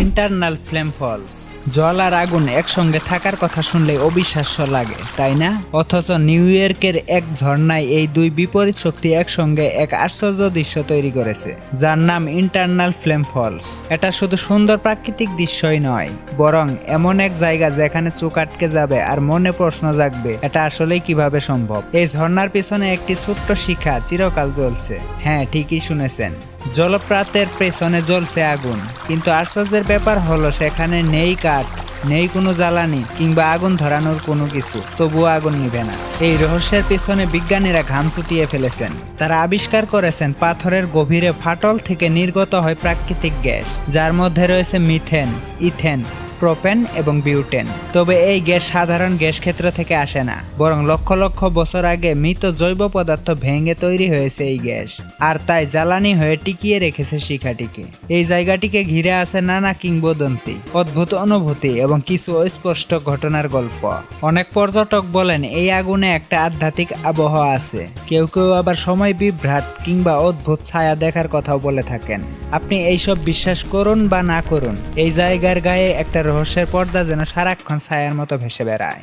Internal flame false. জল আর আগুন একসঙ্গে থাকার কথা শুনলে অবিশ্বাস্য লাগে, তাই না? অথচ নিউ ইয়র্কের এক ঝর্ণায় এই দুই বিপরীত শক্তি একসঙ্গে এক আশ্চর্য দৃশ্য তৈরি করেছে, যার নাম ইন্টারনাল ফ্লেম ফলস। এটা শুধু সুন্দর প্রাকৃতিক দৃশ্যই নয়, বরং এমন এক জায়গা যেখানে চোখ আটকে যাবে আর মনে প্রশ্ন জাগবে, এটা আসলেই কিভাবে সম্ভব। এই ঝর্ণার পিছনে একটি ছোট্ট শিখা চিরকাল জ্বলছে। হ্যাঁ, ঠিকই শুনেছেন, জলপ্রপাতের পেছনে জ্বলছে আগুন। কিন্তু আশ্চর্যের ব্যাপার হলো সেখানে নেই কাঠ, নেই কোনো জ্বালানি কিংবা আগুন ধরানোর কোনো কিছু, তবুও আগুন নিভে না। এই রহস্যের পিছনে বিজ্ঞানীরা ঘাম ছুটিয়ে ফেলেছেন। তারা আবিষ্কার করেছেন পাথরের গভীরে ফাটল থেকে নির্গত হয় প্রাকৃতিক গ্যাস, যার মধ্যে রয়েছে মিথেন, ইথেন, প্রোপেন এবং বিউটেন। তবে এই গ্যাস সাধারণ গ্যাস ক্ষেত্র থেকে আসে না, বরং লক্ষ লক্ষ বছর আগে মৃত জৈব পদার্থ ভেঙে তৈরি হয়েছে এই গ্যাস, আর তাই জ্বালানি হয়ে টিকিয়ে রেখেছে শিখাটিকে। এই জায়গাটিকে ঘিরে আছে নানা কিংবদন্তি, অদ্ভুত অনুভূতি এবং কিছু অস্পষ্ট ঘটনার গল্প। অনেক পর্যটক বলেন এই আগুনে একটা আধ্যাত্মিক আবহাওয়া আছে। কেউ কেউ আবার সময় বিভ্রাট কিংবা অদ্ভুত ছায়া দেখার কথাও বলে থাকেন। আপনি এইসব বিশ্বাস করুন বা না করুন, এই জায়গার গায়ে একটা রহস্যের পর্দা যেন সারাক্ষণ ছায়ার মতো ভেসে বেড়ায়।